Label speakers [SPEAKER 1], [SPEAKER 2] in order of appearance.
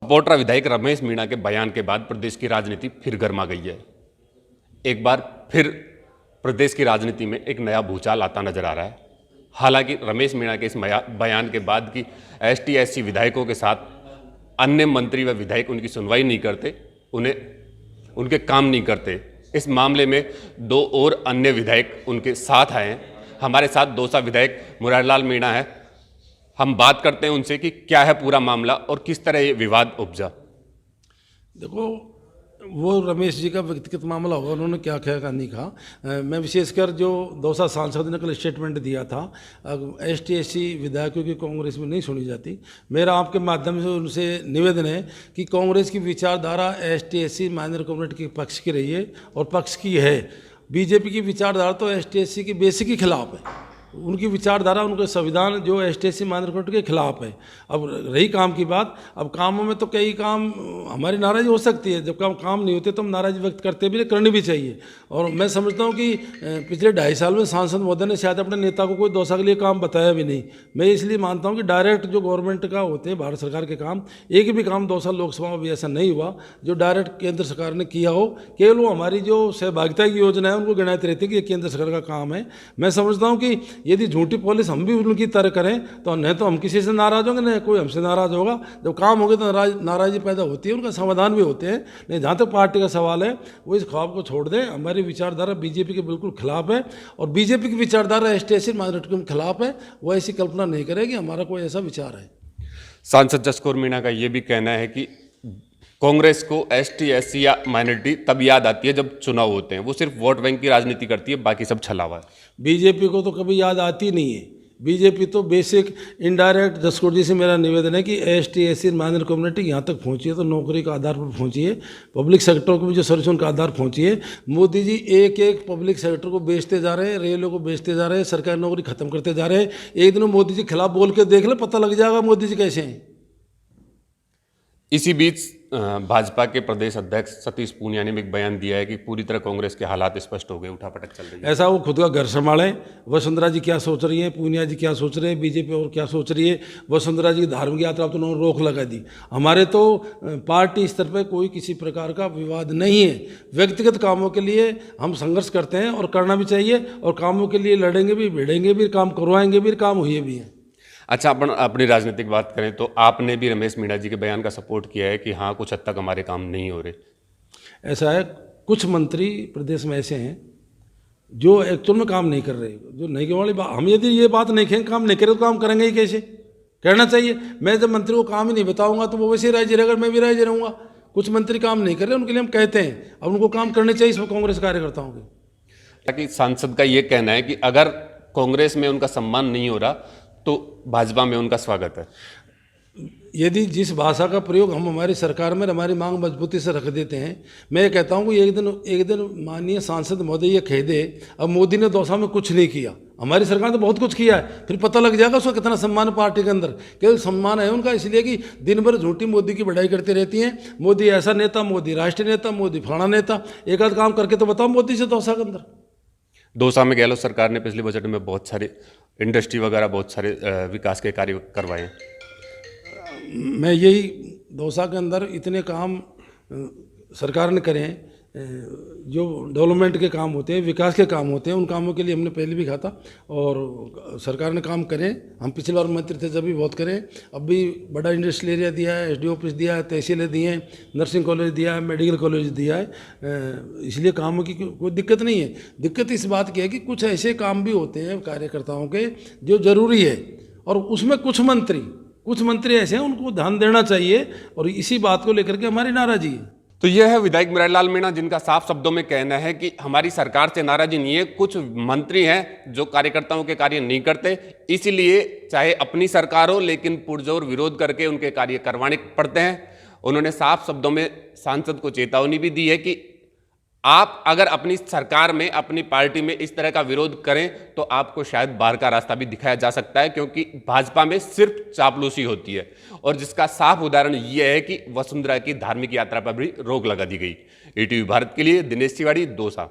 [SPEAKER 1] पोटरा विधायक रमेश मीणा के बयान के बाद प्रदेश की राजनीति फिर गर्मा गई है। एक बार फिर प्रदेश की राजनीति में एक नया भूचाल आता नजर आ रहा है। हालांकि रमेश मीणा के इस बयान के बाद की एसटी एससी विधायकों के साथ अन्य मंत्री व विधायक उनकी सुनवाई नहीं करते, उनके काम नहीं करते। इस मामले में दो और अन्य विधायक उनके साथ आए हैं। हमारे साथ दौसा विधायक मुरारीलाल मीणा है। हम बात करते हैं उनसे कि क्या है पूरा मामला और किस तरह ये विवाद उपजा।
[SPEAKER 2] देखो, वो रमेश जी का व्यक्तिगत मामला होगा, उन्होंने क्या कहा नहीं कहा। मैं विशेषकर जो दौसा सांसद ने कल स्टेटमेंट दिया था, एसटी एससी विधायकों की कांग्रेस में नहीं सुनी जाती। मेरा आपके माध्यम से उनसे निवेदन है कि कांग्रेस की विचारधारा एसटी एससी माइनर कम्युनिटी के पक्ष की रही है और पक्ष की है। बीजेपी की विचारधारा तो एसटी एससी की बेसिक के खिलाफ है। उनकी विचारधारा, उनका संविधान जो एसटी एससी माइनर कम्युनिटी के खिलाफ है। अब रही काम की बात, अब कामों में तो कई काम हमारी नाराज़ी हो सकती है। जब काम नहीं होते तो हम नाराज़ी व्यक्त करते भी, करनी भी चाहिए। और मैं समझता हूँ कि पिछले 2.5 साल में सांसद महोदय ने शायद अपने नेता को कोई दौसा के लिए काम बताया भी नहीं। मैं इसलिए मानता हूँ कि डायरेक्ट जो गवर्नमेंट का होते हैं, भारत सरकार के काम, एक भी काम दौसा लोकसभा में भी ऐसा नहीं हुआ जो डायरेक्ट केंद्र सरकार ने किया हो। केवल वो हमारी जो सहभागिता की योजना है उनको गिनाइत रहती है कि ये केंद्र सरकार का काम है। मैं समझता हूँ कि यदि झूठी पॉलिस हम भी उनकी तरह करें तो न तो हम किसी से नाराज़ होंगे, न कोई हमसे नाराज़ होगा। जब काम होंगे तो नाराज़गी पैदा होती है, उनका समाधान भी होते हैं। नहीं, जहाँ तक पार्टी का सवाल है वो इस ख्वाब को छोड़ दें। हमारी विचारधारा बीजेपी के बिल्कुल खिलाफ है और बीजेपी की विचारधारा एसटी एससी माइनॉरिटी के खिलाफ है। वो ऐसी कल्पना नहीं करे कि हमारा कोई ऐसा विचार है।
[SPEAKER 1] सांसद जसकौर मीणा का ये भी कहना है कि कांग्रेस को एसटी एससी या माइनॉरिटी तब याद आती है जब चुनाव होते हैं। वो सिर्फ वोट बैंक की राजनीति करती है, बाकी सब छलावा है।
[SPEAKER 2] बीजेपी को तो कभी याद आती नहीं है। बीजेपी तो बेसिक इनडायरेक्ट, जसकौर जी से मेरा निवेदन है कि एसटी एससी माइनर कम्युनिटी यहाँ तक पहुँची है तो नौकरी के आधार पर पहुँची है। पब्लिक सेक्टर को भी जो सर्विस उनका आधार पहुँची है। मोदी जी एक एक पब्लिक सेक्टर को बेचते जा रहे हैं, रेलवे को बेचते जा रहे हैं, सरकारी नौकरी खत्म करते जा रहे हैं। एक दिन मोदी जी खिलाफ बोल के देख ले, पता लग जाएगा मोदी जी कैसे हैं।
[SPEAKER 1] इसी बीच भाजपा के प्रदेश अध्यक्ष सतीश पूनिया ने भी एक बयान दिया है कि पूरी तरह कांग्रेस के हालात स्पष्ट हो गए, उठापटक चल रही है।
[SPEAKER 2] ऐसा वो खुद का घर संभालें। वसुंधरा जी क्या सोच रही है, पूनिया जी क्या सोच रहे हैं, बीजेपी और क्या सोच रही है। वसुंधरा जी की धार्मिक यात्रा तो उन्होंने रोक लगा दी। हमारे तो पार्टी स्तर पर कोई किसी प्रकार का विवाद नहीं है। व्यक्तिगत कामों के लिए हम संघर्ष करते हैं और करना भी चाहिए, और कामों के लिए लड़ेंगे भी, भिड़ेंगे भी, काम करवाएंगे भी, काम हुए भी हैं।
[SPEAKER 1] अच्छा, अपन अपनी राजनीतिक बात करें तो आपने भी रमेश मीणा जी के बयान का सपोर्ट किया है कि हाँ, कुछ हद तक हमारे काम नहीं हो रहे।
[SPEAKER 2] ऐसा है, कुछ मंत्री प्रदेश में ऐसे हैं जो एक्चुअल में काम नहीं कर रहे। जो नहीं करने वाली बात, हम यदि ये बात नहीं कहें, काम नहीं करें तो काम करेंगे ही कैसे? कहना चाहिए। मैं जब मंत्री को काम ही नहीं बताऊंगा तो वो वैसे ही राजी रहेगा, मैं भी राजी रहूँगा। कुछ मंत्री काम नहीं कर रहे, उनके लिए हम कहते हैं, अब उनको काम करने चाहिए। इसमें कांग्रेस कार्यकर्ताओं के
[SPEAKER 1] ताकि सांसद का ये कहना है कि अगर कांग्रेस में उनका सम्मान नहीं हो रहा तो भाजपा में उनका स्वागत है।
[SPEAKER 2] यदि जिस भाषा का प्रयोग हम हमारी सरकार में हमारी मांग मजबूती से रख देते हैं, मैं ये कहता हूँ कि एक दिन माननीय सांसद महोदय ये कह दे, अब मोदी ने दौसा में कुछ नहीं किया, हमारी सरकार ने बहुत कुछ किया है, फिर पता लग जाएगा उसका कितना सम्मान पार्टी के अंदर। केवल सम्मान है उनका इसलिए कि दिन भर झूठी मोदी की बढ़ाई करती रहती हैं। मोदी ऐसा नेता, मोदी राष्ट्रीय नेता, मोदी फलाना नेता। एक आध काम करके तो बताओ मोदी से दौसा के अंदर।
[SPEAKER 1] दौसा में गहलोत सरकार ने पिछले बजट में बहुत सारे इंडस्ट्री वगैरह, बहुत सारे विकास के कार्य करवाए हैं।
[SPEAKER 2] मैं यही, दौसा के अंदर इतने काम सरकार ने करे हैं जो डेवलपमेंट के काम होते हैं, विकास के काम होते हैं। उन कामों के लिए हमने पहले भी कहा था और सरकार ने काम करें। हम पिछली बार मंत्री थे जब भी बहुत करें। अब भी बड़ा इंडस्ट्रियल एरिया दिया है, एसडी ऑफिस दिया है, तहसीलें दी हैं, नर्सिंग कॉलेज दिया है, मेडिकल कॉलेज दिया है। इसलिए कामों की कोई दिक्कत नहीं है। दिक्कत इस बात की है कि कुछ ऐसे काम भी होते हैं कार्यकर्ताओं के जो ज़रूरी है, और उसमें कुछ मंत्री ऐसे हैं, उनको ध्यान देना चाहिए। और इसी बात को लेकर के हमारी नाराज़गी है।
[SPEAKER 1] तो यह है विधायक मुरारीलाल मीणा, जिनका साफ शब्दों में कहना है कि हमारी सरकार से नाराजगी नहीं है, कुछ मंत्री हैं जो कार्यकर्ताओं के कार्य नहीं करते, इसीलिए चाहे अपनी सरकार हो लेकिन पुरजोर विरोध करके उनके कार्य करवाने पड़ते हैं। उन्होंने साफ शब्दों में सांसद को चेतावनी भी दी है कि आप अगर अपनी सरकार में, अपनी पार्टी में इस तरह का विरोध करें तो आपको शायद बाहर का रास्ता भी दिखाया जा सकता है, क्योंकि भाजपा में सिर्फ चापलूसी होती है। और जिसका साफ उदाहरण यह है कि वसुंधरा की धार्मिक यात्रा पर भी रोक लगा दी गई। ईटीवी भारत के लिए दिनेश तिवारी, दौसा।